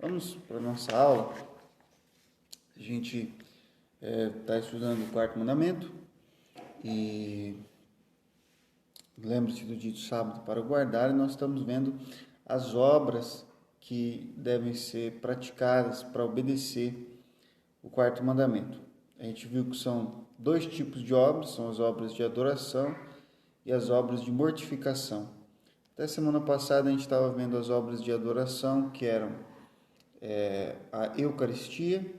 Vamos para a nossa aula. A gente está estudando o quarto mandamento e lembre-se do dia de sábado para guardar, e nós estamos vendo as obras que devem ser praticadas para obedecer o quarto mandamento. A gente viu que são dois tipos de obras, são as obras de adoração e as obras de mortificação. Até semana passada a gente estava vendo as obras de adoração, que eram a Eucaristia,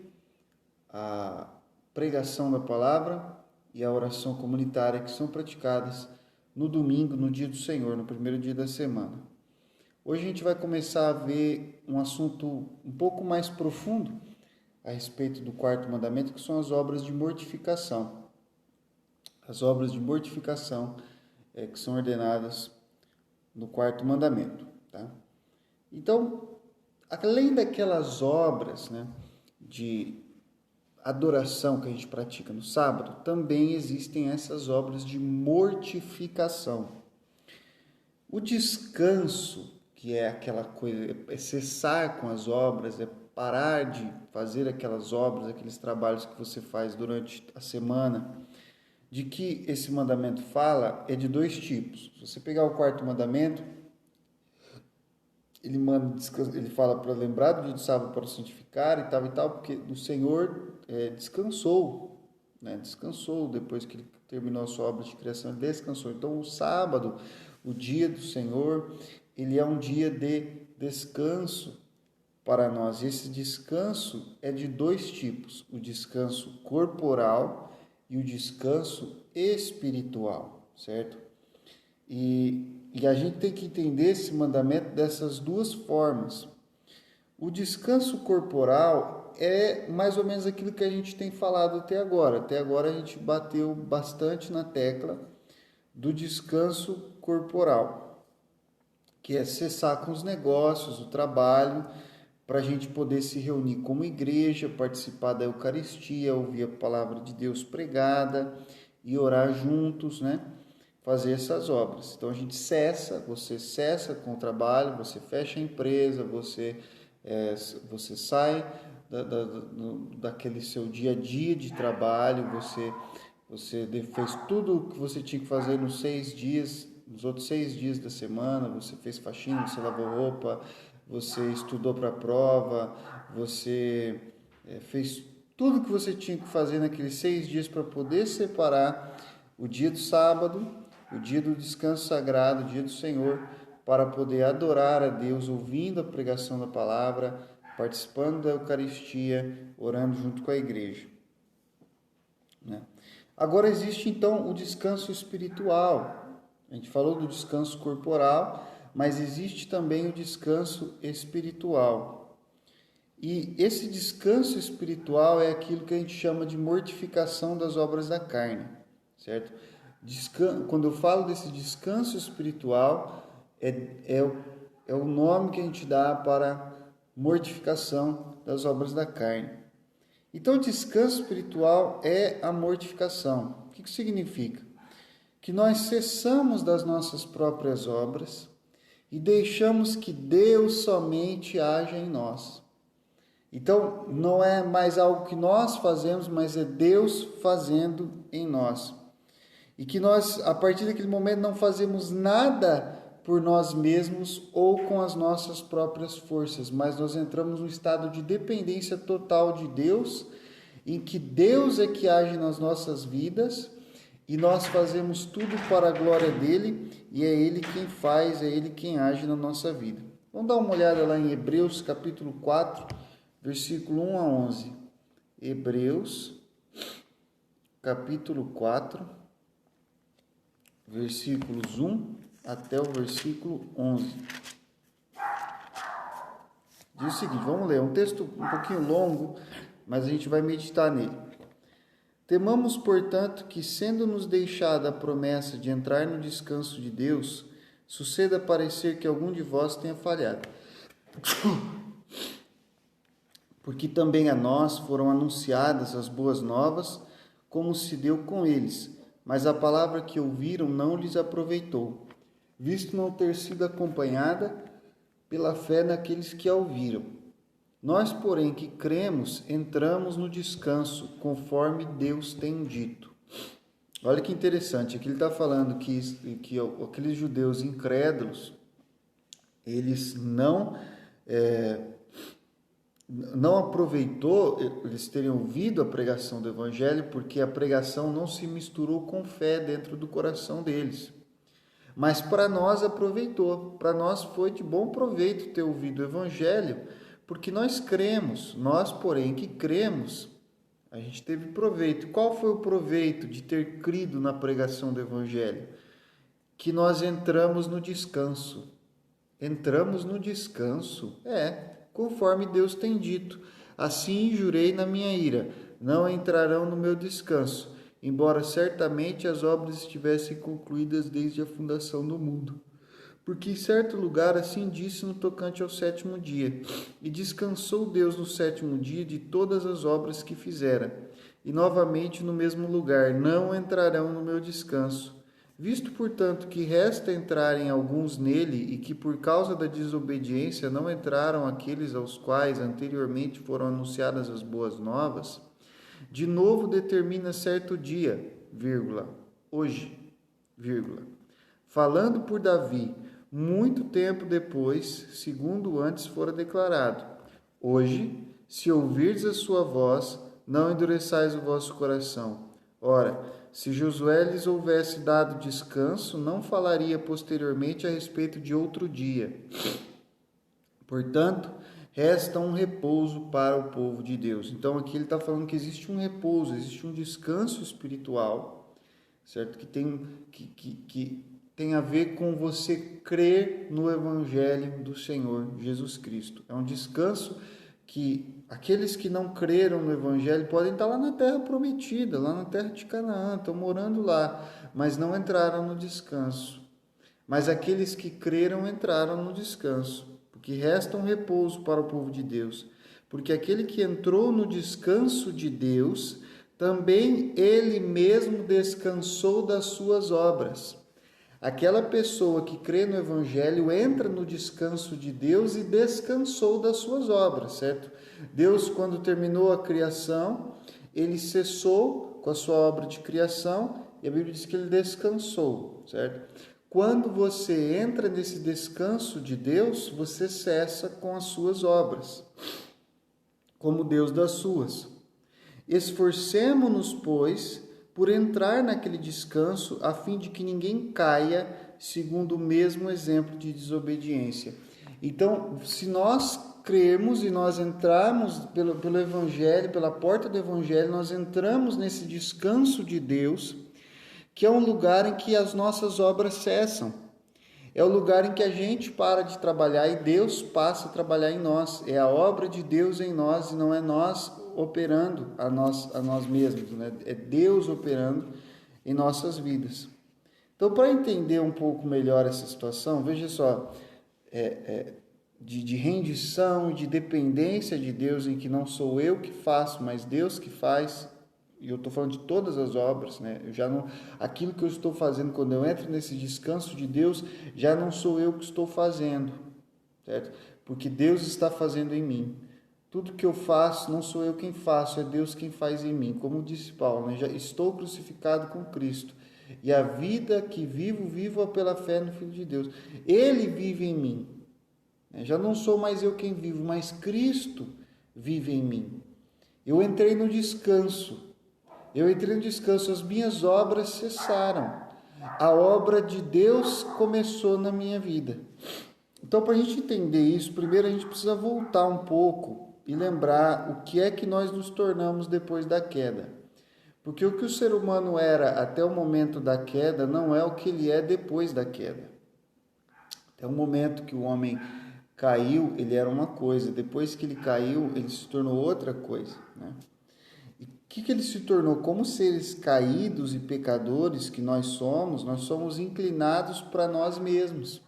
a pregação da palavra e a oração comunitária, que são praticadas no domingo, no dia do Senhor, no primeiro dia da semana. Hoje a gente vai começar a ver um assunto um pouco mais profundo a respeito do quarto mandamento, que são as obras de mortificação. As obras de mortificação que são ordenadas no quarto mandamento, tá? Então, além daquelas obras, de adoração que a gente pratica no sábado, também existem essas obras de mortificação. O descanso, que é aquela coisa, é cessar com as obras, é parar de fazer aquelas obras, aqueles trabalhos que você faz durante a semana, de que esse mandamento fala é de dois tipos. Se você pegar o quarto mandamento, ele fala para lembrar do dia de sábado para o santificar e tal, porque o Senhor descansou, descansou depois que ele terminou a sua obra de criação, ele descansou. Então o sábado, o dia do Senhor, ele é um dia de descanso para nós. Esse descanso é de dois tipos: o descanso corporal e o descanso espiritual, certo? E a gente tem que entender esse mandamento dessas duas formas. O descanso corporal é mais ou menos aquilo que a gente tem falado até agora. Até agora a gente bateu bastante na tecla do descanso corporal, que é cessar com os negócios, o trabalho, para a gente poder se reunir como igreja, participar da Eucaristia, ouvir a palavra de Deus pregada e orar juntos, fazer essas obras. Então a gente você cessa com o trabalho, você fecha a empresa, você sai daquele seu dia a dia de trabalho, você fez tudo o que você tinha que fazer nos 6 dias, nos outros 6 dias da semana, você fez faxina, você lavou roupa, você estudou para a prova, você fez tudo o que você tinha que fazer naqueles 6 dias para poder separar o dia do sábado, o dia do descanso sagrado, o dia do Senhor, para poder adorar a Deus, ouvindo a pregação da palavra, participando da Eucaristia, orando junto com a igreja. Agora existe então o descanso espiritual. A gente falou do descanso corporal, mas existe também o descanso espiritual. E esse descanso espiritual é aquilo que a gente chama de mortificação das obras da carne, certo? Quando eu falo desse descanso espiritual, é o nome que a gente dá para mortificação das obras da carne. Então, o descanso espiritual é a mortificação. O que significa? Que nós cessamos das nossas próprias obras e deixamos que Deus somente haja em nós. Então, não é mais algo que nós fazemos, mas é Deus fazendo em nós. E que nós, a partir daquele momento, não fazemos nada por nós mesmos ou com as nossas próprias forças, mas nós entramos num estado de dependência total de Deus, em que Deus é que age nas nossas vidas e nós fazemos tudo para a glória dele, e é ele quem faz, é ele quem age na nossa vida. Vamos dar uma olhada lá em Hebreus capítulo 4, versículo 1 a 11. Hebreus capítulo 4, versículos 1 até o versículo 11. Diz o seguinte, vamos ler, é um texto um pouquinho longo, mas a gente vai meditar nele. Temamos, portanto, que, sendo-nos deixada a promessa de entrar no descanso de Deus, suceda parecer que algum de vós tenha falhado. Porque também a nós foram anunciadas as boas novas, como se deu com eles, mas a palavra que ouviram não lhes aproveitou, visto não ter sido acompanhada pela fé naqueles que a ouviram. Nós, porém, que cremos, entramos no descanso, conforme Deus tem dito. Olha que interessante, aqui ele está falando que aqueles judeus incrédulos, eles não aproveitou eles terem ouvido a pregação do Evangelho, porque a pregação não se misturou com fé dentro do coração deles. Mas para nós aproveitou, para nós foi de bom proveito ter ouvido o Evangelho, porque nós cremos, nós, porém, que cremos, a gente teve proveito. Qual foi o proveito de ter crido na pregação do Evangelho? Que nós entramos no descanso. Entramos no descanso, conforme Deus tem dito. Assim jurei na minha ira, não entrarão no meu descanso, embora certamente as obras estivessem concluídas desde a fundação do mundo. Porque em certo lugar assim disse no tocante ao sétimo dia, e descansou Deus no sétimo dia de todas as obras que fizera. E novamente no mesmo lugar, não entrarão no meu descanso. Visto, portanto, que resta entrarem alguns nele, e que por causa da desobediência não entraram aqueles aos quais anteriormente foram anunciadas as boas novas, de novo determina certo dia, hoje, falando por Davi, muito tempo depois, segundo antes fora declarado: hoje, se ouvirdes a sua voz, não endureçais o vosso coração. Ora, se Josué lhes houvesse dado descanso, não falaria posteriormente a respeito de outro dia. Portanto, resta um repouso para o povo de Deus. Então, aqui ele está falando que existe um repouso, existe um descanso espiritual, certo? Que tem a ver com você crer no Evangelho do Senhor Jesus Cristo. É um descanso que aqueles que não creram no Evangelho podem estar lá na terra prometida, lá na terra de Canaã, estão morando lá, mas não entraram no descanso. Mas aqueles que creram entraram no descanso, porque resta um repouso para o povo de Deus. Porque aquele que entrou no descanso de Deus, também ele mesmo descansou das suas obras. Aquela pessoa que crê no Evangelho entra no descanso de Deus e descansou das suas obras, certo? Deus, quando terminou a criação, ele cessou com a sua obra de criação e a Bíblia diz que ele descansou, certo? Quando você entra nesse descanso de Deus, você cessa com as suas obras, como Deus das suas. Esforcemo-nos, pois, por entrar naquele descanso, a fim de que ninguém caia segundo o mesmo exemplo de desobediência. Então, se nós crermos e nós entrarmos pelo Evangelho, pela porta do Evangelho, nós entramos nesse descanso de Deus, que é um lugar em que as nossas obras cessam. É o lugar em que a gente para de trabalhar e Deus passa a trabalhar em nós. É a obra de Deus em nós e não é nós operando a nós mesmos, né? É Deus operando em nossas vidas. Então, para entender um pouco melhor essa situação, veja só, de rendição, de dependência de Deus, em que não sou eu que faço, mas Deus que faz. E eu estou falando de todas as obras, né? Aquilo que eu estou fazendo quando eu entro nesse descanso de Deus, já não sou eu que estou fazendo, certo? Porque Deus está fazendo em mim. Tudo que eu faço, não sou eu quem faço, é Deus quem faz em mim. Como disse Paulo, né? Já estou crucificado com Cristo. E a vida que vivo, vivo pela fé no Filho de Deus. Ele vive em mim. Já não sou mais eu quem vivo, mas Cristo vive em mim. Eu entrei no descanso. As minhas obras cessaram. A obra de Deus começou na minha vida. Então, para a gente entender isso, primeiro a gente precisa voltar um pouco e lembrar o que é que nós nos tornamos depois da queda. Porque o que o ser humano era até o momento da queda não é o que ele é depois da queda. Até o momento que o homem caiu, ele era uma coisa. Depois que ele caiu, ele se tornou outra coisa, né? E o que ele se tornou? Como seres caídos e pecadores que nós somos inclinados para nós mesmos.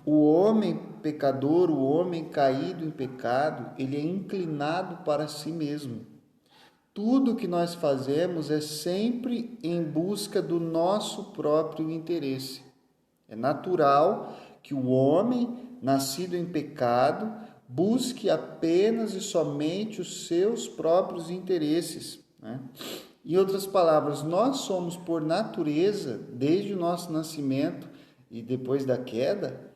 O homem pecador, o homem caído em pecado, ele é inclinado para si mesmo. Tudo que nós fazemos é sempre em busca do nosso próprio interesse. É natural que o homem, nascido em pecado, busque apenas e somente os seus próprios interesses, né? Em outras palavras, nós somos por natureza, desde o nosso nascimento e depois da queda,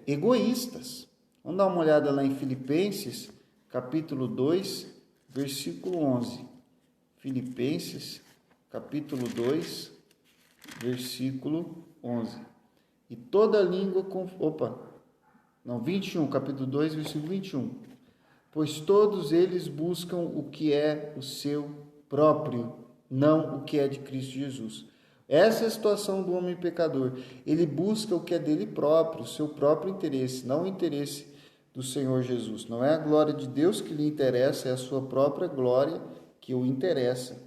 egoístas. Vamos dar uma olhada lá em Filipenses, capítulo 2, versículo 11. Filipenses, capítulo 2, versículo 11. E toda língua... 21, capítulo 2, versículo 21. Pois todos eles buscam o que é o seu próprio, não o que é de Cristo Jesus. Essa é a situação do homem pecador. Ele busca o que é dele próprio, o seu próprio interesse, não o interesse do Senhor Jesus. Não é a glória de Deus que lhe interessa, é a sua própria glória que o interessa.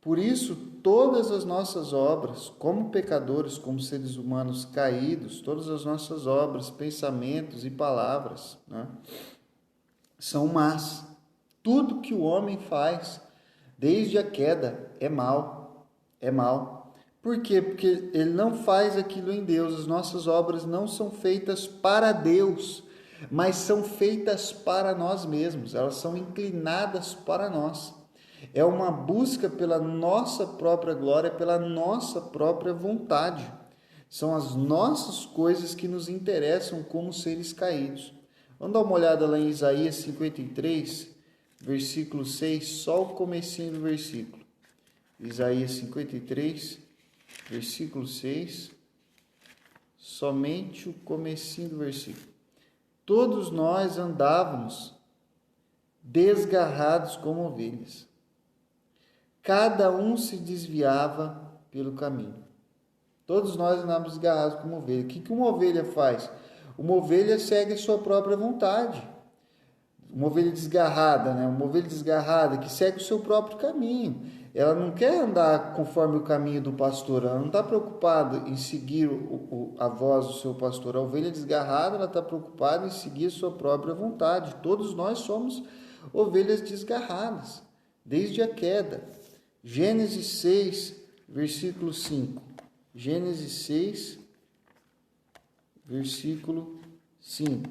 Por isso, todas as nossas obras, como pecadores, como seres humanos caídos, todas as nossas obras, pensamentos e palavras, né, são más. Tudo que o homem faz, desde a queda, é mal. É mal. Por quê? Porque ele não faz aquilo em Deus. As nossas obras não são feitas para Deus, mas são feitas para nós mesmos. Elas são inclinadas para nós. É uma busca pela nossa própria glória, pela nossa própria vontade. São as nossas coisas que nos interessam como seres caídos. Vamos dar uma olhada lá em Isaías 53, versículo 6, só o comecinho do versículo. Isaías 53, versículo 6, somente o comecinho do versículo. Todos nós andávamos desgarrados como ovelhas. Cada um se desviava pelo caminho. Todos nós andamos desgarrados como ovelha. O que uma ovelha faz? Uma ovelha segue a sua própria vontade. Uma ovelha desgarrada, né? Uma ovelha desgarrada que segue o seu próprio caminho. Ela não quer andar conforme o caminho do pastor. Ela não está preocupada em seguir a voz do seu pastor. A ovelha desgarrada, ela está preocupada em seguir a sua própria vontade. Todos nós somos ovelhas desgarradas, desde a queda. Gênesis 6, versículo 5. Gênesis 6, versículo 5.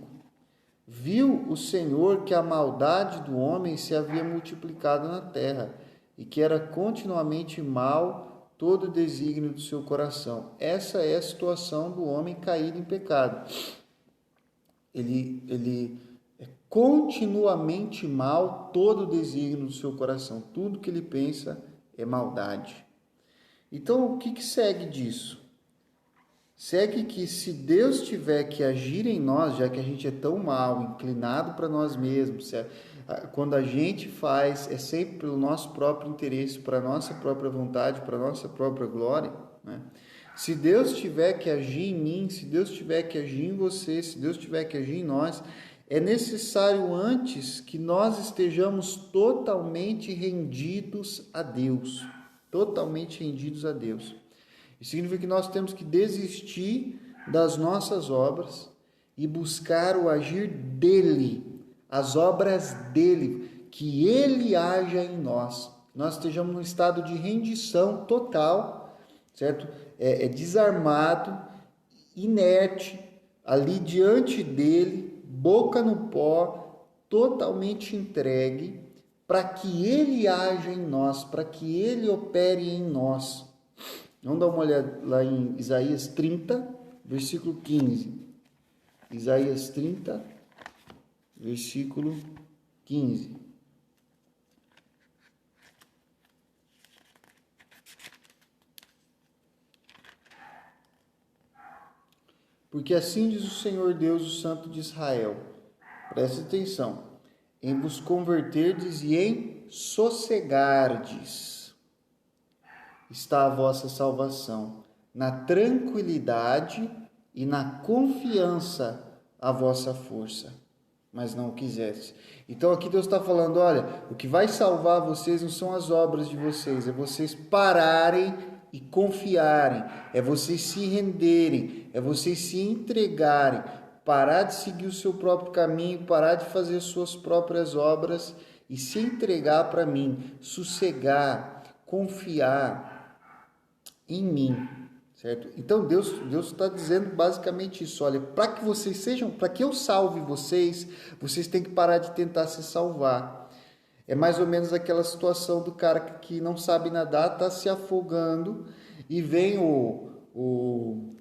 Viu o Senhor que a maldade do homem se havia multiplicado na terra, e que era continuamente mal todo o desígnio do seu coração. Essa é a situação do homem caído em pecado. Ele é continuamente mal todo o desígnio do seu coração. Tudo que ele pensa é maldade. Então, o que segue disso? Segue que se Deus tiver que agir em nós, já que a gente é tão mal, inclinado para nós mesmos, quando a gente faz, é sempre pelo nosso próprio interesse, para a nossa própria vontade, para a nossa própria glória, né? Se Deus tiver que agir em mim, se Deus tiver que agir em você, se Deus tiver que agir em nós, é necessário antes que nós estejamos totalmente rendidos a Deus. Totalmente rendidos a Deus. Isso significa que nós temos que desistir das nossas obras e buscar o agir dele, as obras dele, que ele haja em nós. Nós estejamos num estado de rendição total, certo? Desarmado, inerte, ali diante dele, boca no pó, totalmente entregue, para que ele haja em nós, para que ele opere em nós. Vamos dar uma olhada lá em Isaías 30, versículo 15. Isaías 30, versículo 15. Porque assim diz o Senhor Deus, o Santo de Israel. Presta atenção. Em vos converterdes e em sossegardes está a vossa salvação. Na tranquilidade e na confiança a vossa força. Mas não o quiseste. Então aqui Deus está falando, olha, o que vai salvar vocês não são as obras de vocês, é vocês pararem e confiarem, é vocês se renderem, é vocês se entregarem, parar de seguir o seu próprio caminho, parar de fazer suas próprias obras e se entregar para mim, sossegar, confiar em mim, certo? Então Deus está dizendo basicamente isso, olha, para que eu salve vocês, vocês têm que parar de tentar se salvar. É mais ou menos aquela situação do cara que não sabe nadar, está se afogando e vem o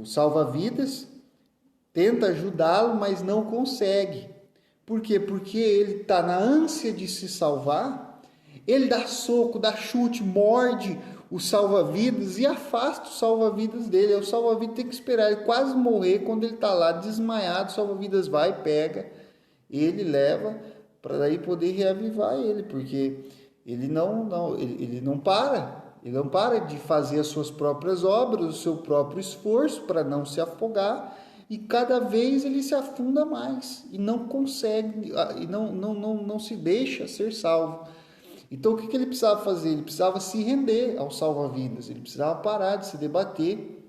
salva-vidas, tenta ajudá-lo, mas não consegue. Por quê? Porque ele está na ânsia de se salvar, ele dá soco, dá chute, morde o salva-vidas e afasta o salva-vidas dele. O salva-vidas tem que esperar ele quase morrer. Quando ele está lá desmaiado, o salva-vidas vai, pega, ele leva para daí poder reavivar ele, porque ele não para. Ele não para de fazer as suas próprias obras, o seu próprio esforço para não se afogar, e cada vez ele se afunda mais e não consegue, e não se deixa ser salvo. Então o que ele precisava fazer? Ele precisava se render ao salva-vidas, ele precisava parar de se debater,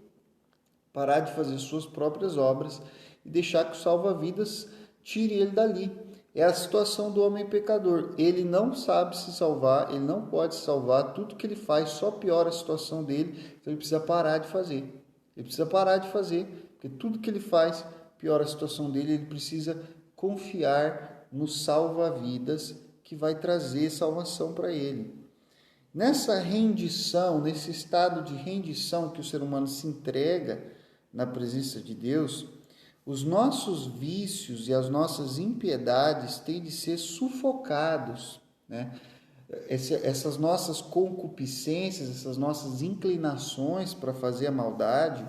parar de fazer suas próprias obras e deixar que o salva-vidas tire ele dali. É a situação do homem pecador. Ele não sabe se salvar, ele não pode se salvar, tudo que ele faz só piora a situação dele, então ele precisa parar de fazer. Ele precisa parar de fazer, porque tudo que ele faz piora a situação dele, ele precisa confiar no salva-vidas que vai trazer salvação para ele. Nessa rendição, nesse estado de rendição que o ser humano se entrega na presença de Deus, os nossos vícios e as nossas impiedades têm de ser sufocados, né? Essas nossas concupiscências, essas nossas inclinações para fazer a maldade,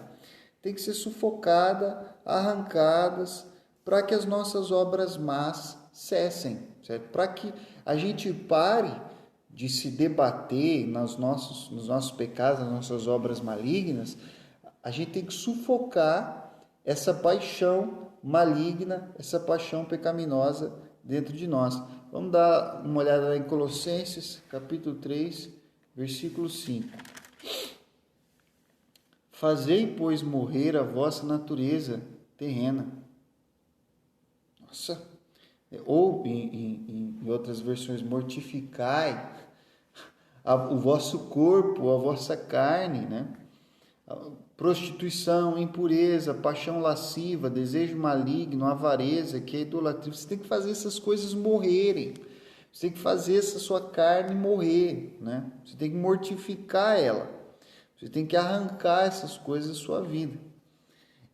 têm que ser sufocadas, arrancadas, para que as nossas obras más cessem, certo? Para que a gente pare de se debater nos nossos pecados, nas nossas obras malignas, a gente tem que sufocar essa paixão maligna, essa paixão pecaminosa dentro de nós. Vamos dar uma olhada lá em Colossenses, capítulo 3, versículo 5. Fazei, pois, morrer a vossa natureza terrena. Nossa! Ou, em outras versões, mortificai o vosso corpo, a vossa carne, né? Prostituição, impureza, paixão lasciva, desejo maligno, avareza, que é idolatria. Você tem que fazer essas coisas morrerem. Você tem que fazer essa sua carne morrer, né? Você tem que mortificar ela. Você tem que arrancar essas coisas da sua vida.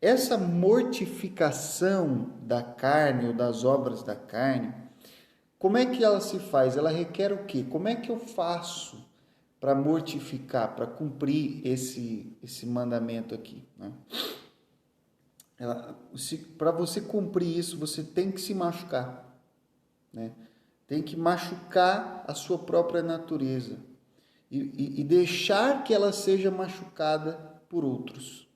Essa mortificação da carne ou das obras da carne, como é que ela se faz? Ela requer o quê? Como é que eu faço para mortificar, para cumprir esse mandamento aqui, né? Para você cumprir isso, você tem que se machucar, né? Tem que machucar a sua própria natureza e deixar que ela seja machucada por outros,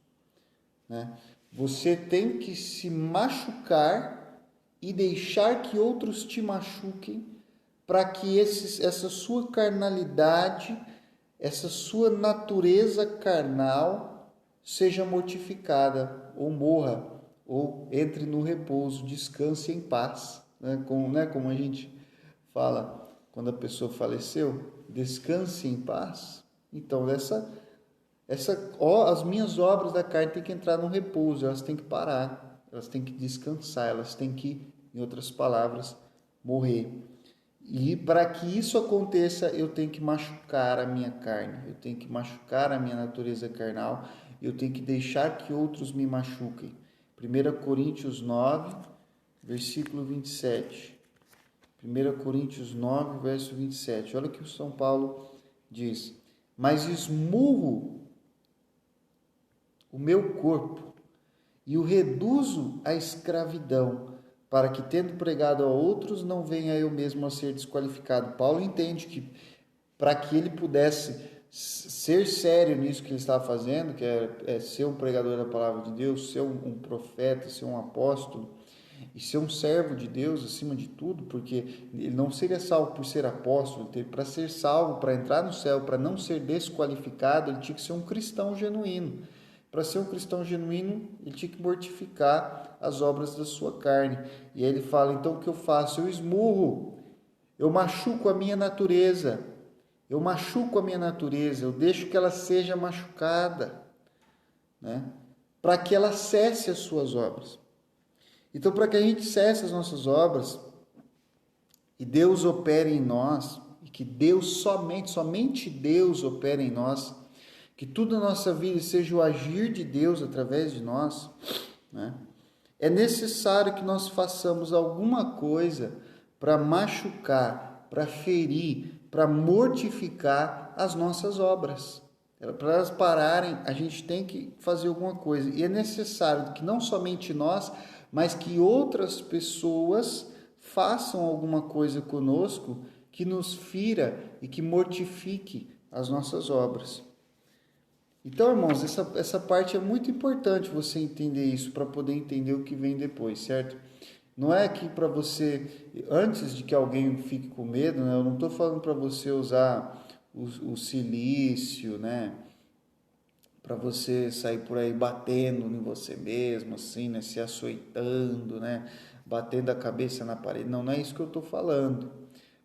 né? Você tem que se machucar e deixar que outros te machuquem, para que essa sua carnalidade, essa sua natureza carnal seja mortificada, ou morra, ou entre no repouso, descanse em paz, né? Como a gente fala quando a pessoa faleceu, descanse em paz. Então, as minhas obras da carne têm que entrar no repouso, elas têm que parar, elas têm que descansar, elas têm que, em outras palavras, morrer. E para que isso aconteça, eu tenho que machucar a minha carne, eu tenho que machucar a minha natureza carnal, eu tenho que deixar que outros me machuquem. 1 Coríntios 9, versículo 27. 1 Coríntios 9, verso 27. Olha o que o São Paulo diz: mas esmurro o meu corpo e o reduzo à escravidão, para que, tendo pregado a outros, não venha eu mesmo a ser desqualificado. Paulo entende que, para que ele pudesse ser sério nisso que ele estava fazendo, que é ser um pregador da palavra de Deus, ser um profeta, ser um apóstolo, e ser um servo de Deus acima de tudo, porque ele não seria salvo por ser apóstolo, para ser salvo, para entrar no céu, para não ser desqualificado, ele tinha que ser um cristão genuíno. Para ser um cristão genuíno, ele tinha que mortificar as obras da sua carne. E aí ele fala, então o que eu faço? Eu esmurro, eu machuco a minha natureza, eu deixo que ela seja machucada. né? Para que ela cesse as suas obras. Então, para que a gente cesse as nossas obras e Deus opere em nós, e que Deus somente Deus opere em nós, que tudo na nossa vida seja o agir de Deus através de nós, né? É necessário que nós façamos alguma coisa para machucar, para ferir, para mortificar as nossas obras. Para elas pararem, a gente tem que fazer alguma coisa. E é necessário que não somente nós, mas que outras pessoas façam alguma coisa conosco que nos fira e que mortifique as nossas obras. Então, irmãos, essa parte é muito importante você entender isso para poder entender o que vem depois, certo? Não é que para você, antes de que alguém fique com medo, né? Eu não estou falando para você usar o silício, né? Para você sair por aí batendo em você mesmo, assim, né? Se açoitando, né? Batendo a cabeça na parede. Não, não é isso que eu estou falando.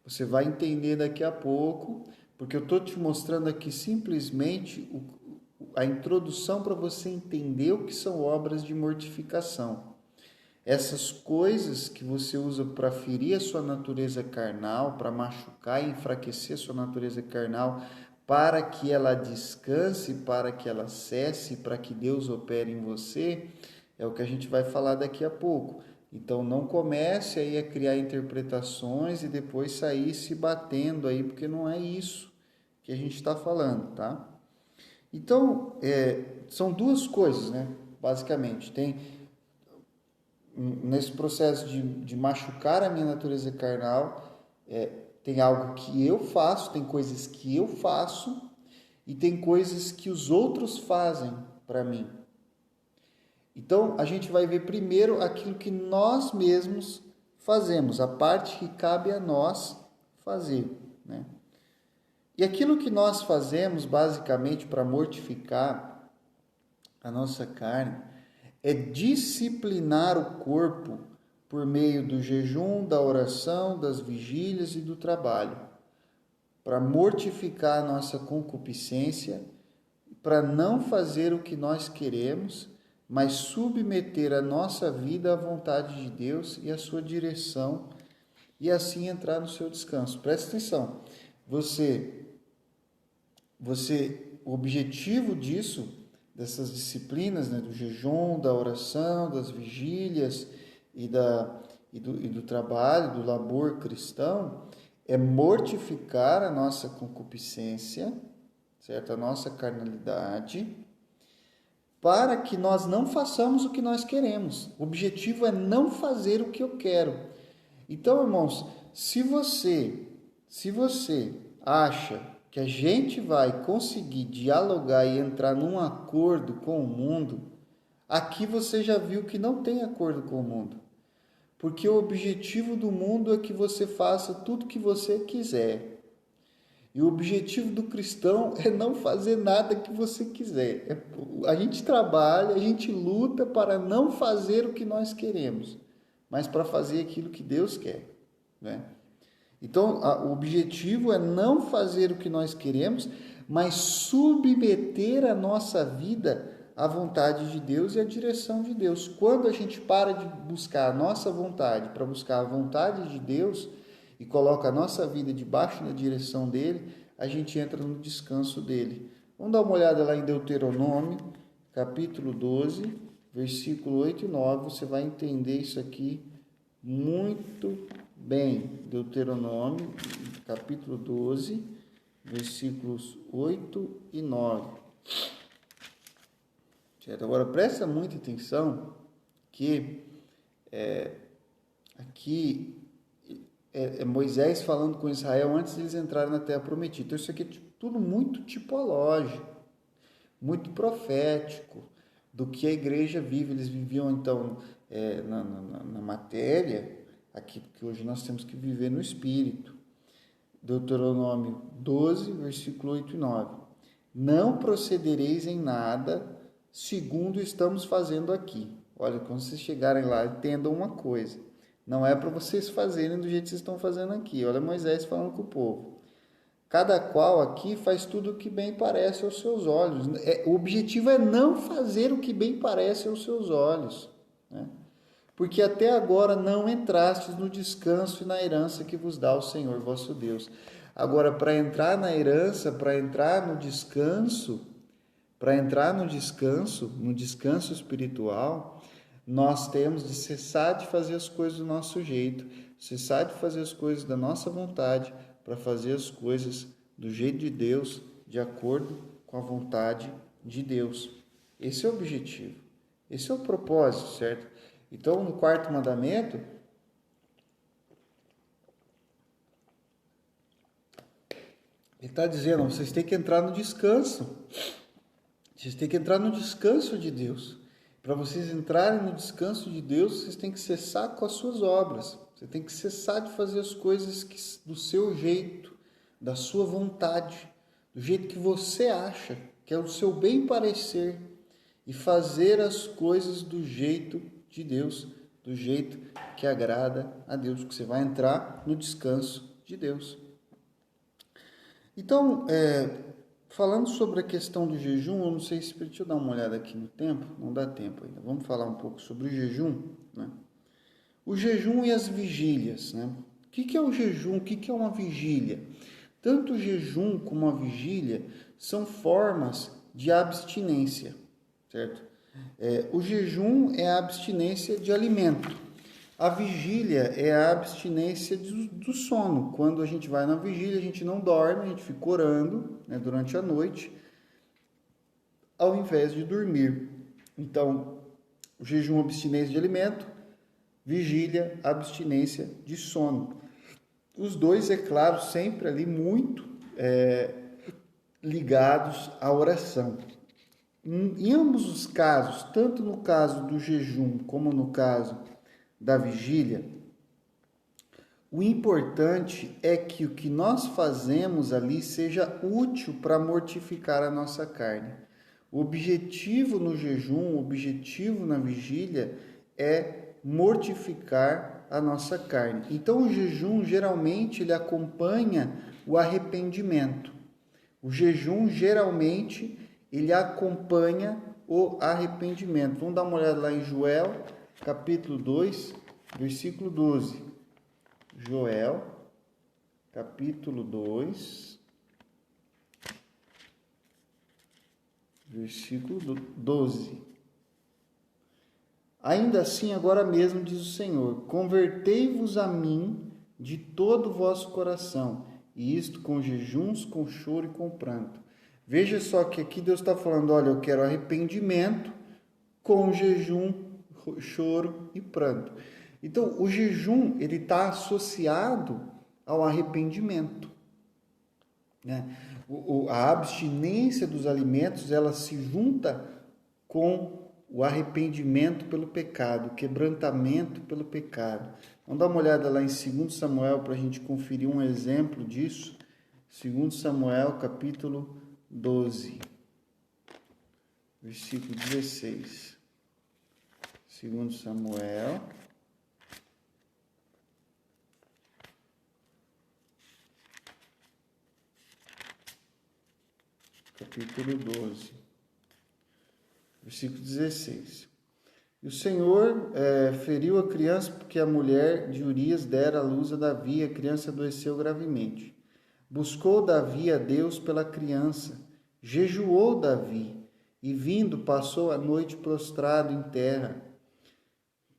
Você vai entender daqui a pouco, porque eu estou te mostrando aqui simplesmente a introdução para você entender o que são obras de mortificação. Essas coisas que você usa para ferir a sua natureza carnal, para machucar e enfraquecer a sua natureza carnal, para que ela descanse, para que ela cesse, para que Deus opere em você, é o que a gente vai falar daqui a pouco. Então não comece aí a criar interpretações e depois sair se batendo aí, porque não é isso que a gente está falando, tá? Então, são duas coisas, né? Basicamente, tem nesse processo de machucar a minha natureza carnal, tem algo que eu faço, tem coisas que eu faço e tem coisas que os outros fazem para mim. Então, a gente vai ver primeiro aquilo que nós mesmos fazemos, a parte que cabe a nós fazer, né? E aquilo que nós fazemos, basicamente, para mortificar a nossa carne, é disciplinar o corpo por meio do jejum, da oração, das vigílias e do trabalho, para mortificar a nossa concupiscência, para não fazer o que nós queremos, mas submeter a nossa vida à vontade de Deus e à sua direção, e assim entrar no seu descanso. Presta atenção, o objetivo disso, dessas disciplinas, né, do jejum, da oração, das vigílias e do trabalho, do labor cristão, é mortificar a nossa concupiscência, certo? A nossa carnalidade, para que nós não façamos o que nós queremos. O objetivo é não fazer o que eu quero. Então, irmãos, se você acha que a gente vai conseguir dialogar e entrar num acordo com o mundo, aqui você já viu que não tem acordo com o mundo. Porque o objetivo do mundo é que você faça tudo que você quiser. E o objetivo do cristão é não fazer nada que você quiser. A gente trabalha, a gente luta para não fazer o que nós queremos, mas para fazer aquilo que Deus quer, né? Então, o objetivo é não fazer o que nós queremos, mas submeter a nossa vida à vontade de Deus e à direção de Deus. Quando a gente para de buscar a nossa vontade para buscar a vontade de Deus e coloca a nossa vida debaixo da direção dele, a gente entra no descanso dele. Vamos dar uma olhada lá em Deuteronômio, capítulo 12, versículo 8 e 9. Você vai entender isso aqui muito bem. Deuteronômio, capítulo 12, versículos 8 e 9. Certo? Agora, presta muita atenção que aqui é Moisés falando com Israel antes de eles entrarem na Terra Prometida. Então, isso aqui é tudo muito tipológico, muito profético do que a igreja vive. Eles viviam, então, na matéria, aqui que hoje nós temos que viver no Espírito. Deuteronômio 12, versículo 8 e 9. Não procedereis em nada segundo estamos fazendo aqui. Olha, quando vocês chegarem lá, entendam uma coisa. Não é para vocês fazerem do jeito que vocês estão fazendo aqui. Olha Moisés falando com o povo. Cada qual aqui faz tudo o que bem parece aos seus olhos. O objetivo é não fazer o que bem parece aos seus olhos, né? Porque até agora não entrastes no descanso e na herança que vos dá o Senhor vosso Deus. Agora, para entrar na herança, para entrar no descanso, no descanso espiritual, nós temos de cessar de fazer as coisas do nosso jeito, cessar de fazer as coisas da nossa vontade, para fazer as coisas do jeito de Deus, de acordo com a vontade de Deus. Esse é o objetivo, esse é o propósito, certo? Então, no quarto mandamento, ele está dizendo, vocês têm que entrar no descanso. Vocês têm que entrar no descanso de Deus. Para vocês entrarem no descanso de Deus, vocês têm que cessar com as suas obras. Você tem que cessar de fazer as coisas do seu jeito, da sua vontade, do jeito que você acha, que é o seu bem parecer, e fazer as coisas do jeito de Deus, do jeito que agrada a Deus, que você vai entrar no descanso de Deus. Então, falando sobre a questão do jejum, eu não sei se... Deixa eu dar uma olhada aqui no tempo, não dá tempo ainda. Vamos falar um pouco sobre o jejum, né? O jejum e as vigílias, né? O que é o jejum? O que é uma vigília? Tanto o jejum como a vigília são formas de abstinência, certo? O jejum é a abstinência de alimento. A vigília é a abstinência do sono. Quando a gente vai na vigília, a gente não dorme, a gente fica orando, né, durante a noite, ao invés de dormir. Então, o jejum, abstinência de alimento, vigília, abstinência de sono. Os dois, é claro, sempre ali muito ligados à oração. Em ambos os casos, tanto no caso do jejum como no caso da vigília, o importante é que o que nós fazemos ali seja útil para mortificar a nossa carne. O objetivo no jejum, o objetivo na vigília é mortificar a nossa carne. Então o jejum geralmente ele acompanha o arrependimento. O jejum geralmente ele acompanha o arrependimento. Vamos dar uma olhada lá em Joel, capítulo 2, versículo 12. Joel, capítulo 2, versículo 12. Ainda assim, agora mesmo, diz o Senhor, convertei-vos a mim de todo o vosso coração, e isto com jejuns, com choro e com pranto. Veja só que aqui Deus está falando, olha, eu quero arrependimento com jejum, choro e pranto. Então, o jejum, ele está associado ao arrependimento, né? A abstinência dos alimentos, ela se junta com o arrependimento pelo pecado, o quebrantamento pelo pecado. Vamos dar uma olhada lá em 2 Samuel para a gente conferir um exemplo disso. 2 Samuel, capítulo 12, versículo 16. 2 Samuel, capítulo 12, versículo 16. E o Senhor feriu a criança porque a mulher de Urias dera à luz a Davi, a criança adoeceu gravemente. Buscou Davi a Deus pela criança, jejuou Davi, e vindo passou a noite prostrado em terra.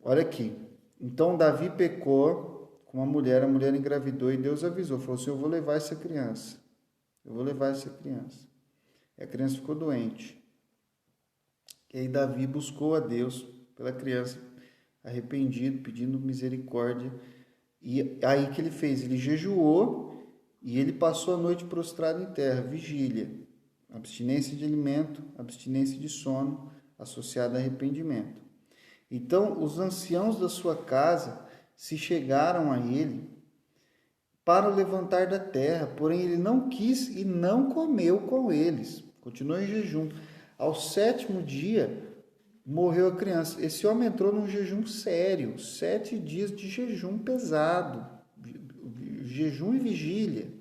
Olha aqui, então Davi pecou com a mulher engravidou e Deus avisou, falou assim, eu vou levar essa criança, E a criança ficou doente. E aí Davi buscou a Deus pela criança, arrependido, pedindo misericórdia. E aí que ele fez? Ele jejuou e ele passou a noite prostrado em terra, vigília. Abstinência de alimento, abstinência de sono, associada a arrependimento. Então, os anciãos da sua casa se chegaram a ele para o levantar da terra, porém ele não quis e não comeu com eles. Continuou em jejum. Ao 7º dia, morreu a criança. Esse homem entrou num jejum sério, 7 dias de jejum pesado, jejum e vigília.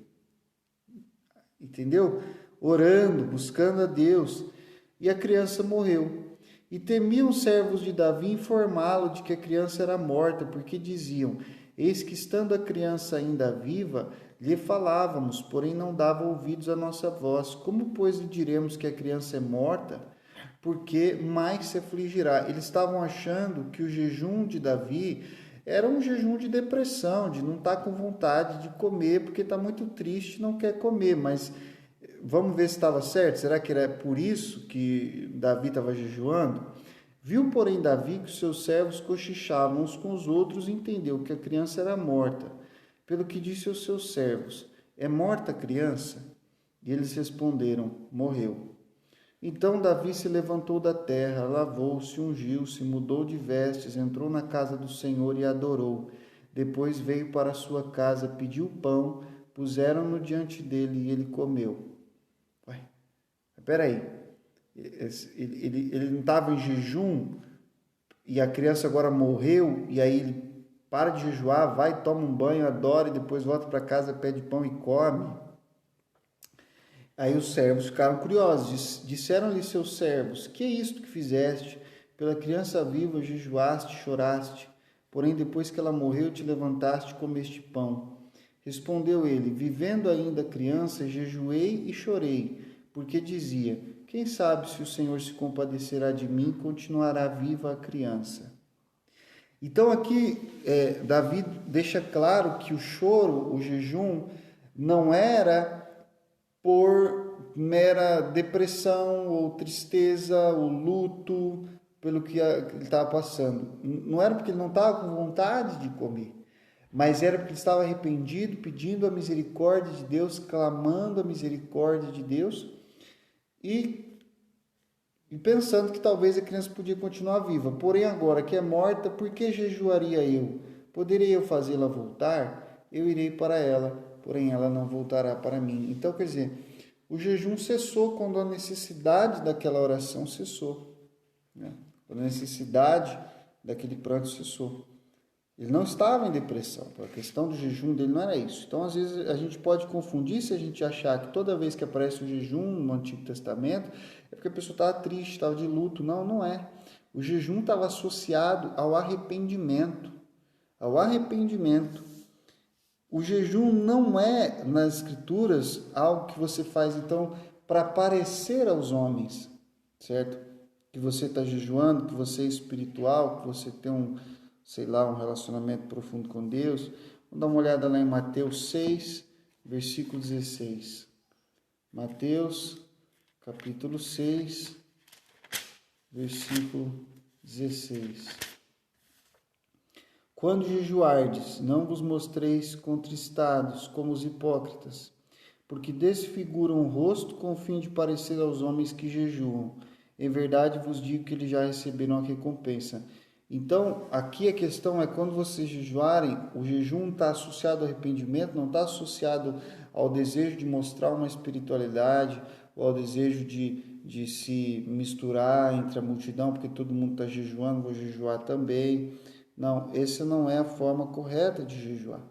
entendeu? Orando, buscando a Deus, e a criança morreu. E temiam os servos de Davi informá-lo de que a criança era morta, porque diziam: eis que estando a criança ainda viva, lhe falávamos, porém não dava ouvidos à nossa voz. Como, pois, lhe diremos que a criança é morta? Porque mais se afligirá. Eles estavam achando que o jejum de Davi era um jejum de depressão, de não estar com vontade de comer, porque está muito triste e não quer comer. Mas vamos ver se estava certo. Será que era por isso que Davi estava jejuando? Viu, porém, Davi que os seus servos cochichavam uns com os outros e entendeu que a criança era morta. Pelo que disse aos seus servos: é morta a criança? E eles responderam: morreu. Então Davi se levantou da terra, lavou-se, ungiu-se, mudou de vestes, entrou na casa do Senhor e adorou. Depois veio para sua casa, pediu pão, puseram-no diante dele e ele comeu. Ué, peraí, ele não estava em jejum e a criança agora morreu, e aí ele para de jejuar, vai, toma um banho, adora e depois volta para casa, pede pão e come. Aí os servos ficaram curiosos, disseram-lhe seus servos: que é isto que fizeste? Pela criança viva jejuaste, choraste, porém depois que ela morreu te levantaste e comeste pão. Respondeu ele: vivendo ainda a criança, jejuei e chorei, porque dizia: quem sabe se o Senhor se compadecerá de mim e continuará viva a criança. Então aqui Davi deixa claro que o choro, o jejum, não era por mera depressão ou tristeza ou luto pelo que ele estava passando. Não era porque ele não estava com vontade de comer, mas era porque ele estava arrependido, pedindo a misericórdia de Deus, clamando a misericórdia de Deus e pensando que talvez a criança podia continuar viva. Porém, agora que é morta, por que jejuaria eu? Poderei eu fazê-la voltar? Eu irei para ela, porém ela não voltará para mim. Então, quer dizer, o jejum cessou quando a necessidade daquela oração cessou, né? Quando a necessidade daquele pranto cessou. Ele não estava em depressão, a questão do jejum dele não era isso. Então, às vezes, a gente pode confundir se a gente achar que toda vez que aparece o jejum no Antigo Testamento, é porque a pessoa estava triste, estava de luto. Não, não é. O jejum estava associado ao arrependimento. Ao arrependimento. O jejum não é, nas Escrituras, algo que você faz, então, para parecer aos homens, certo? Que você está jejuando, que você é espiritual, que você tem um relacionamento profundo com Deus. Vamos dar uma olhada lá em Mateus 6, versículo 16. Mateus, capítulo 6, versículo 16. Quando jejuardes, não vos mostreis contristados como os hipócritas, porque desfiguram o rosto com o fim de parecer aos homens que jejuam. Em verdade vos digo que eles já receberam a recompensa. Então, aqui a questão é quando vocês jejuarem, o jejum está associado ao arrependimento, não está associado ao desejo de mostrar uma espiritualidade, ou ao desejo de se misturar entre a multidão, porque todo mundo está jejuando, vou jejuar também. Não, essa não é a forma correta de jejuar.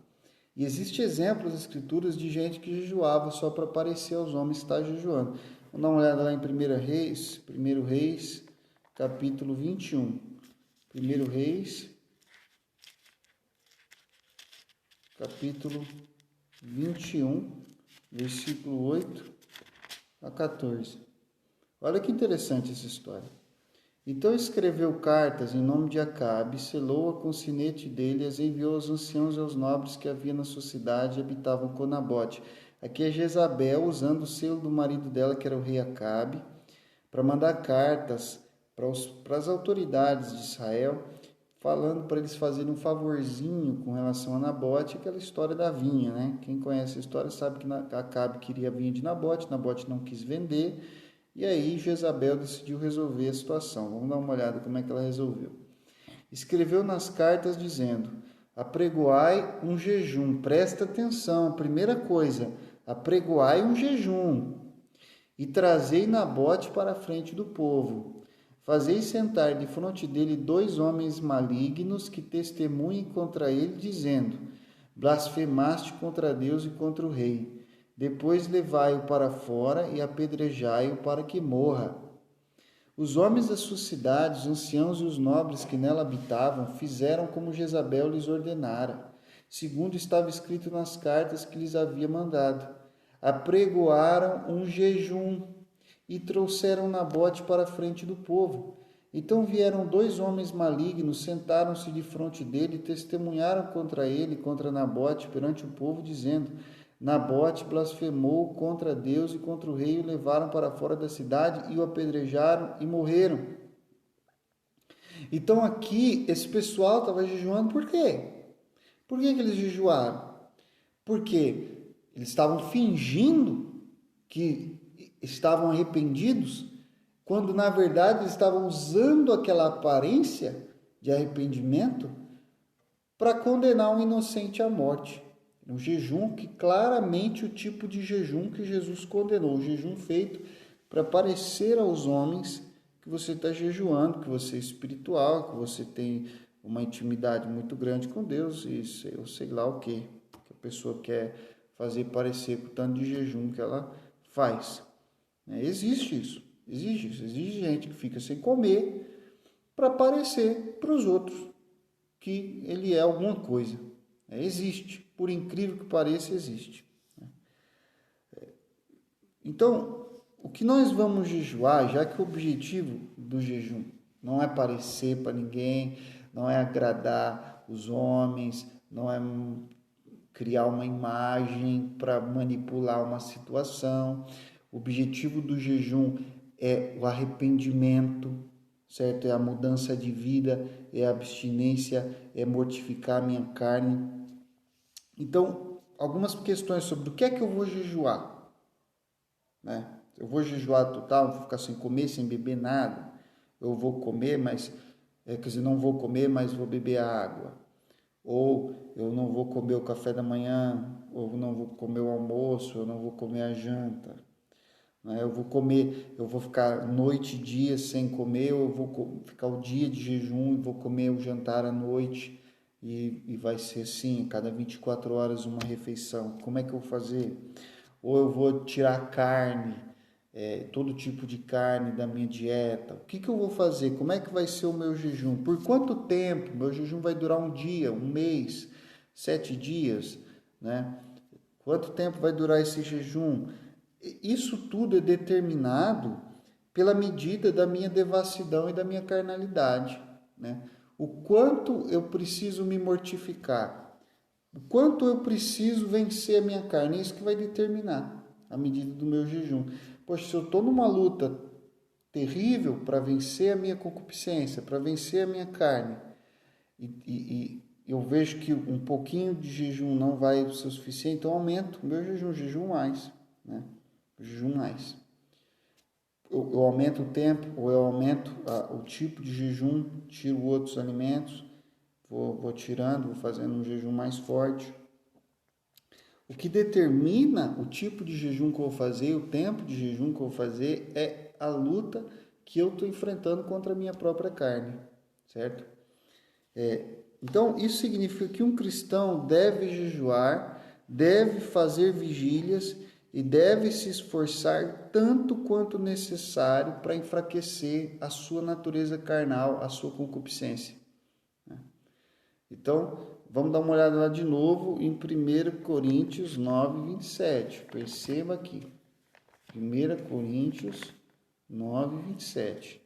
E existem exemplos nas Escrituras de gente que jejuava só para parecer aos homens que está jejuando. Vamos dar uma olhada lá em 1 Reis, capítulo 21. 1 Reis, capítulo 21, versículo 8 a 14. Olha que interessante essa história. Então escreveu cartas em nome de Acabe, selou-a com o sinete dele e as enviou aos anciãos e aos nobres que havia na sua cidade e habitavam com Nabote. Aqui é Jezabel usando o selo do marido dela, que era o rei Acabe, para mandar cartas para as autoridades de Israel, falando para eles fazerem um favorzinho com relação a Nabote, aquela história da vinha, né? Quem conhece a história sabe que Acabe queria a vinha de Nabote, Nabote não quis vender, e aí Jezabel decidiu resolver a situação. Vamos dar uma olhada como é que ela resolveu. Escreveu nas cartas dizendo: apregoai um jejum, presta atenção, primeira coisa, apregoai um jejum, e trazei Nabote para a frente do povo. Fazei sentar defronte dele 2 homens malignos que testemunhem contra ele, dizendo: blasfemaste contra Deus e contra o rei. Depois levai-o para fora e apedrejai-o para que morra. Os homens da sua cidade, os anciãos e os nobres que nela habitavam, fizeram como Jezabel lhes ordenara, segundo estava escrito nas cartas que lhes havia mandado. Apregoaram um jejum e trouxeram Nabote para a frente do povo. Então vieram 2 homens malignos, sentaram-se defronte dele e testemunharam contra ele e contra Nabote perante o povo, dizendo: Nabote blasfemou contra Deus e contra o rei, e o levaram para fora da cidade e o apedrejaram e morreram. Então aqui esse pessoal estava jejuando por quê? Por que eles jejuaram? Porque eles estavam fingindo que estavam arrependidos, quando na verdade eles estavam usando aquela aparência de arrependimento para condenar um inocente à morte. Um jejum que claramente o tipo de jejum que Jesus condenou, o jejum feito para parecer aos homens que você está jejuando, que você é espiritual, que você tem uma intimidade muito grande com Deus, e eu sei lá o que a pessoa quer fazer parecer com o tanto de jejum que ela faz. Existe isso, existe gente que fica sem comer para parecer para os outros que ele é alguma coisa. Existe, por incrível que pareça, existe. Então, o que nós vamos jejuar, já que o objetivo do jejum não é parecer para ninguém, não é agradar os homens, não é criar uma imagem para manipular uma situação. O objetivo do jejum é o arrependimento, certo? É a mudança de vida, é a abstinência, é mortificar a minha carne. Então, algumas questões sobre o que é que eu vou jejuar, né? Eu vou jejuar total, vou ficar sem comer, sem beber nada. Eu vou comer, mas quer dizer, não vou comer, mas vou beber água. Ou eu não vou comer o café da manhã, ou não vou comer o almoço, eu não vou comer a janta. Eu vou comer, eu vou ficar noite e dia sem comer, ou eu vou ficar o dia de jejum e vou comer o jantar à noite, e vai ser assim, cada 24 horas uma refeição. Como é que eu vou fazer? Ou eu vou tirar carne, todo tipo de carne da minha dieta. O que eu vou fazer? Como é que vai ser o meu jejum? Por quanto tempo? Meu jejum vai durar um dia, um mês, 7 dias, né? Quanto tempo vai durar esse jejum? Isso tudo é determinado pela medida da minha devassidão e da minha carnalidade, né? O quanto eu preciso me mortificar, o quanto eu preciso vencer a minha carne, é isso que vai determinar a medida do meu jejum. Poxa, se eu estou numa luta terrível para vencer a minha concupiscência, para vencer a minha carne, e eu vejo que um pouquinho de jejum não vai ser o suficiente, então aumento o meu jejum mais, né? Jejum mais. Eu aumento o tempo, ou eu aumento o tipo de jejum, tiro outros alimentos, vou tirando, vou fazendo um jejum mais forte. O que determina o tipo de jejum que eu vou fazer, o tempo de jejum que eu vou fazer, é a luta que eu estou enfrentando contra a minha própria carne, certo? Então, isso significa que um cristão deve jejuar, deve fazer vigílias e deve se esforçar tanto quanto necessário para enfraquecer a sua natureza carnal, a sua concupiscência. Então, vamos dar uma olhada lá de novo em 1 Coríntios 9, 27. Perceba aqui. 1 Coríntios 9, 27.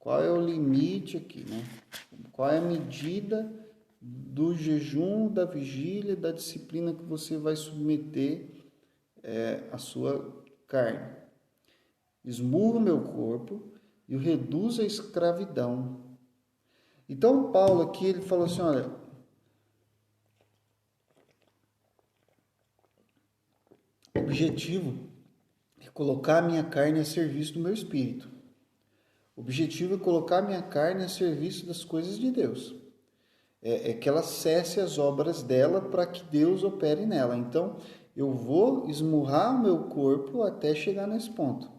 Qual é o limite aqui, né? Qual é a medida do jejum, da vigília, da disciplina que você vai submeter a sua carne? Esmurra o meu corpo e o reduz à escravidão. Então, Paulo aqui, ele falou assim, olha, o objetivo é colocar a minha carne a serviço do meu espírito. O objetivo é colocar a minha carne a serviço das coisas de Deus. É que ela cesse as obras dela para que Deus opere nela. Então, eu vou esmurrar o meu corpo até chegar nesse ponto.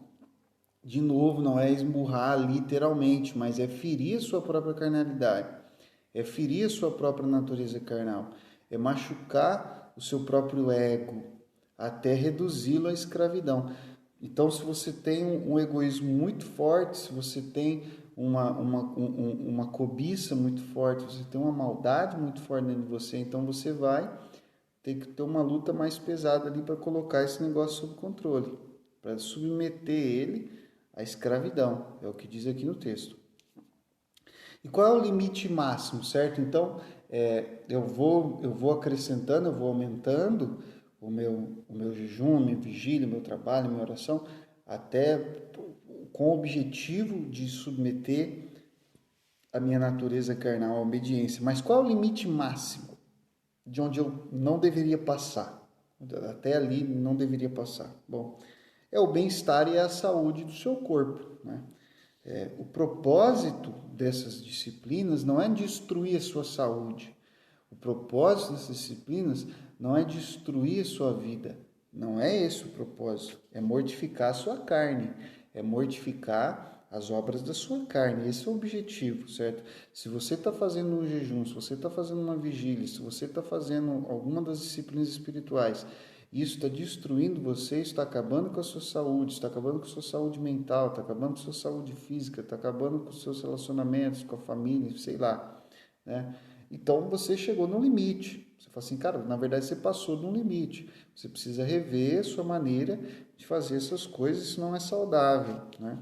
De novo, não é esmurrar literalmente, mas é ferir a sua própria carnalidade. É ferir a sua própria natureza carnal. É machucar o seu próprio ego, até reduzi-lo à escravidão. Então, se você tem um egoísmo muito forte, se você tem uma cobiça muito forte, você tem uma maldade muito forte dentro de você, então você vai ter que ter uma luta mais pesada ali para colocar esse negócio sob controle, para submeter ele à escravidão, é o que diz aqui no texto. E qual é o limite máximo, certo? Então, eu vou acrescentando, eu vou aumentando o meu jejum, a minha vigília, o meu trabalho, a minha oração, até com o objetivo de submeter a minha natureza carnal à obediência. Mas qual é o limite máximo de onde eu não deveria passar? Até ali não deveria passar. Bom, é o bem-estar e a saúde do seu corpo, né? O propósito dessas disciplinas não é destruir a sua saúde. O propósito dessas disciplinas não é destruir a sua vida. Não é esse o propósito. É mortificar a sua carne. É mortificar as obras da sua carne. Esse é o objetivo, certo? Se você está fazendo um jejum, se você está fazendo uma vigília, se você está fazendo alguma das disciplinas espirituais, isso está destruindo você, está acabando com a sua saúde, está acabando com a sua saúde mental, está acabando com a sua saúde física, está acabando com os seus relacionamentos, com a família, sei lá, né? Então você chegou no limite. Você fala assim, cara, na verdade você passou de um limite. Você precisa rever a sua maneira de fazer essas coisas, isso não é saudável, né?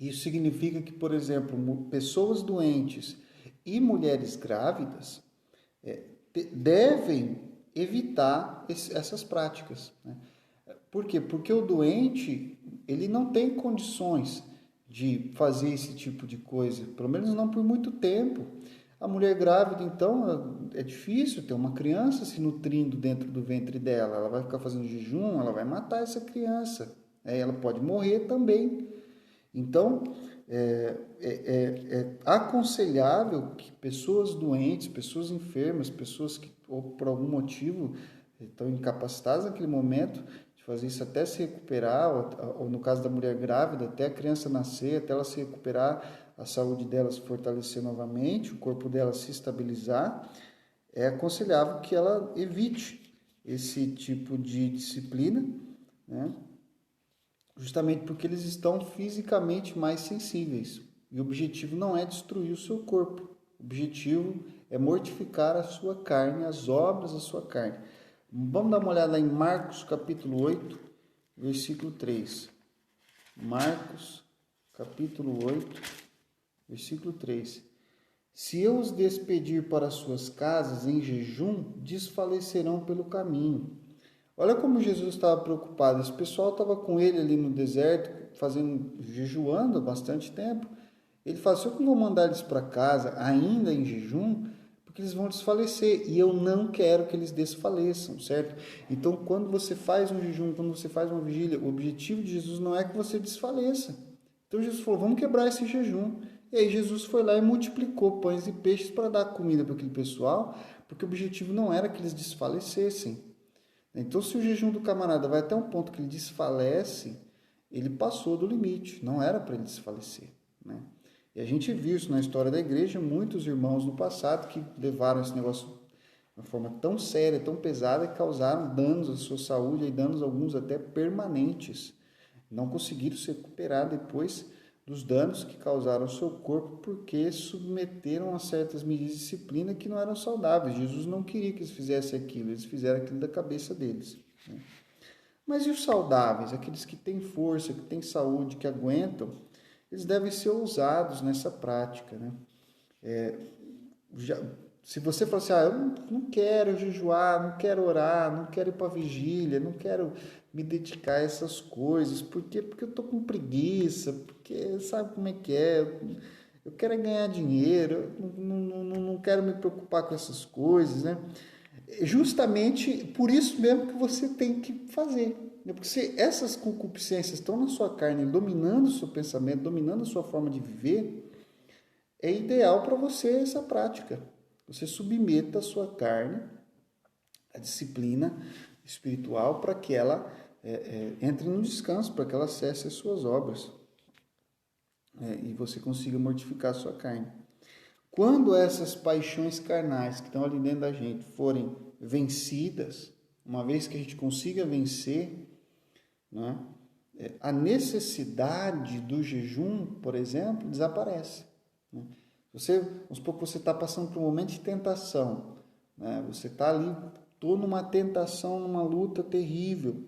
Isso significa que, por exemplo, pessoas doentes e mulheres grávidas devem evitar essas práticas, né? Por quê? Porque o doente, ele não tem condições de fazer esse tipo de coisa, pelo menos não por muito tempo. A mulher grávida, então, é difícil ter uma criança se nutrindo dentro do ventre dela. Ela vai ficar fazendo jejum, ela vai matar essa criança. Ela pode morrer também. Então, é aconselhável que pessoas doentes, pessoas enfermas, pessoas que ou por algum motivo estão incapacitadas naquele momento de fazer isso até se recuperar, ou no caso da mulher grávida, até a criança nascer, até ela se recuperar, a saúde dela se fortalecer novamente, o corpo dela se estabilizar, é aconselhável que ela evite esse tipo de disciplina, né? Justamente porque eles estão fisicamente mais sensíveis. E o objetivo não é destruir o seu corpo. O objetivo é mortificar a sua carne, as obras da sua carne. Vamos dar uma olhada em Marcos capítulo 8, versículo 3. Marcos capítulo 8, versículo 3. Se eu os despedir para suas casas em jejum, desfalecerão pelo caminho. Olha como Jesus estava preocupado. Esse pessoal estava com ele ali no deserto, jejuando há bastante tempo. Ele fala, se eu não vou mandar eles para casa ainda em jejum, porque eles vão desfalecer. E eu não quero que eles desfaleçam, certo? Então, quando você faz um jejum, quando você faz uma vigília, o objetivo de Jesus não é que você desfaleça. Então, Jesus falou, vamos quebrar esse jejum. E aí Jesus foi lá e multiplicou pães e peixes para dar comida para aquele pessoal, porque o objetivo não era que eles desfalecessem. Então, se o jejum do camarada vai até um ponto que ele desfalece, ele passou do limite, não era para ele desfalecer, né? E a gente viu isso na história da igreja, muitos irmãos no passado que levaram esse negócio de uma forma tão séria, tão pesada, que causaram danos à sua saúde, e danos alguns até permanentes. Não conseguiram se recuperar depois dos danos que causaram ao seu corpo, porque submeteram a certas medidas de disciplina que não eram saudáveis. Jesus não queria que eles fizessem aquilo, eles fizeram aquilo da cabeça deles, né? Mas e os saudáveis, aqueles que têm força, que têm saúde, que aguentam, eles devem ser ousados nessa prática, né? Se você falar assim, eu não quero jejuar, não quero orar, não quero ir para vigília, não quero me dedicar a essas coisas, por quê? Porque eu estou com preguiça, porque sabe como é que é, eu quero ganhar dinheiro, eu não quero me preocupar com essas coisas, né? Justamente por isso mesmo que você tem que fazer, né? Porque se essas concupiscências estão na sua carne, dominando o seu pensamento, dominando a sua forma de viver, é ideal para você essa prática. Você submeta a sua carne à disciplina espiritual para que ela entre no descanso, para que ela cesse as suas obras, e você consiga mortificar a sua carne. Quando essas paixões carnais que estão ali dentro da gente forem vencidas, uma vez que a gente consiga vencer, né, a necessidade do jejum, por exemplo, desaparece. Né? Vamos supor que você está passando por um momento de tentação, né? Você está ali, estou numa tentação, numa luta terrível.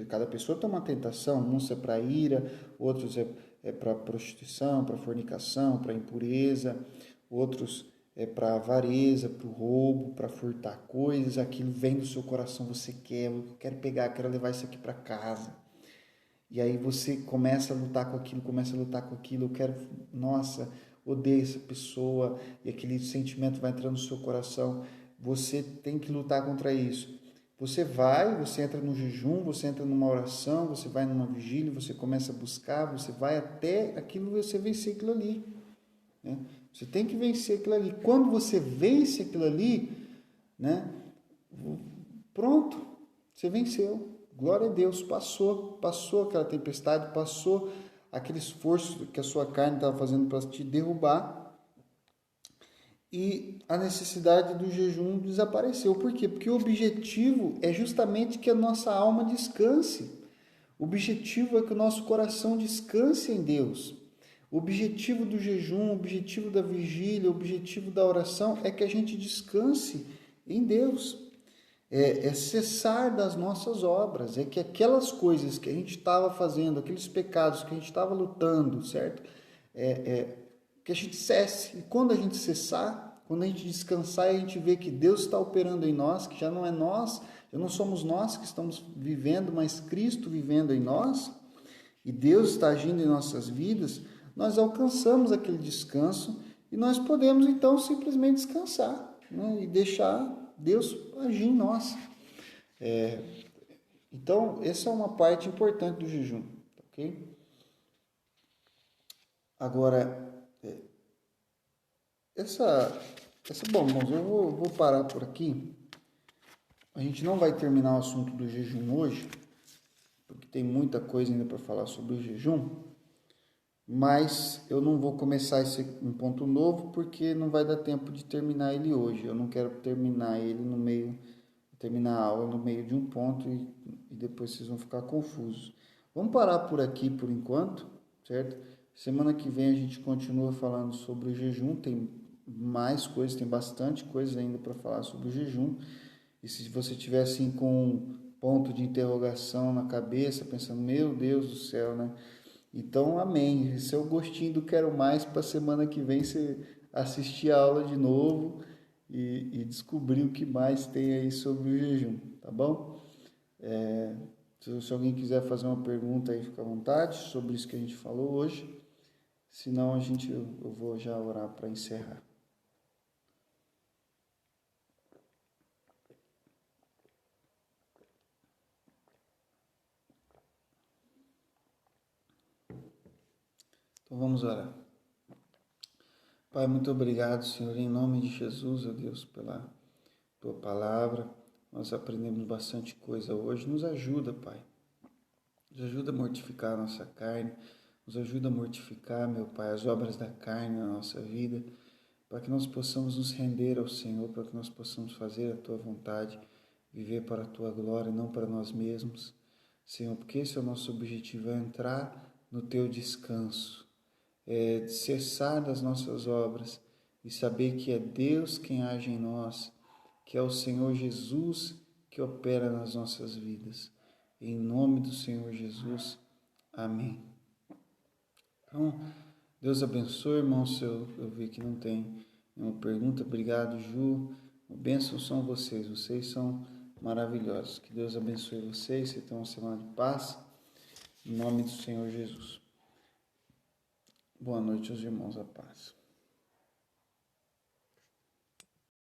Cada pessoa tem uma tentação, uns é para ira, outros é para prostituição, para fornicação, para impureza, outros é para avareza, para o roubo, para furtar coisas, aquilo vem do seu coração, você quer, eu quero pegar, quero levar isso aqui para casa. E aí você começa a lutar com aquilo, eu quero, nossa, odeio essa pessoa, e aquele sentimento vai entrando no seu coração, você tem que lutar contra isso. Você entra no jejum, você entra numa oração, você vai numa vigília, você começa a buscar, você vai até aquilo, você vencer aquilo ali. Né? Você tem que vencer aquilo ali. Quando você vence aquilo ali, né? Pronto, você venceu. Glória a Deus, passou aquela tempestade, passou aquele esforço que a sua carne estava fazendo para te derrubar, e a necessidade do jejum desapareceu. Por quê? Porque o objetivo é justamente que a nossa alma descanse. O objetivo é que o nosso coração descanse em Deus. O objetivo do jejum, o objetivo da vigília, o objetivo da oração é que a gente descanse em Deus. É cessar das nossas obras, é que aquelas coisas que a gente estava fazendo, aqueles pecados que a gente estava lutando, certo? Que a gente cesse. E quando a gente cessar, quando a gente descansar e a gente vê que Deus está operando em nós, que já não é nós, já não somos nós que estamos vivendo, mas Cristo vivendo em nós, e Deus está agindo em nossas vidas, nós alcançamos aquele descanso e nós podemos então simplesmente descansar, né? E deixar Deus agir em nós. Então, essa é uma parte importante do jejum, ok? Agora, bom, irmãos, eu vou parar por aqui. A gente não vai terminar o assunto do jejum hoje, porque tem muita coisa ainda para falar sobre o jejum, mas eu não vou começar um ponto novo, porque não vai dar tempo de terminar ele hoje. Eu não quero terminar ele terminar a aula no meio de um ponto e depois vocês vão ficar confusos. Vamos parar por aqui por enquanto, certo? Semana que vem a gente continua falando sobre o jejum, tem mais coisas, tem bastante coisa ainda para falar sobre o jejum. E se você tiver assim com um ponto de interrogação na cabeça, pensando, meu Deus do céu, né? Então, amém. Esse é o gostinho do quero mais para semana que vem você assistir a aula de novo e descobrir o que mais tem aí sobre o jejum, tá bom? Se alguém quiser fazer uma pergunta aí, fica à vontade sobre isso que a gente falou hoje. Senão eu vou já orar para encerrar. Então vamos orar. Pai, muito obrigado, Senhor, em nome de Jesus, ó Deus, pela Tua palavra. Nós aprendemos bastante coisa hoje. Nos ajuda, Pai. Nos ajuda a mortificar a nossa carne. Nos ajuda a mortificar, meu Pai, as obras da carne na nossa vida, para que nós possamos nos render ao Senhor, para que nós possamos fazer a Tua vontade, viver para a Tua glória, não para nós mesmos. Senhor, porque esse é o nosso objetivo, é entrar no Teu descanso, é cessar das nossas obras e saber que é Deus quem age em nós, que é o Senhor Jesus que opera nas nossas vidas. Em nome do Senhor Jesus, amém. Então, Deus abençoe, irmãos. Eu vi que não tem nenhuma pergunta. Obrigado, Ju. Bênçãos são vocês são maravilhosos. Que Deus abençoe vocês, você tenha uma semana de paz. Em nome do Senhor Jesus. Boa noite aos irmãos, a paz.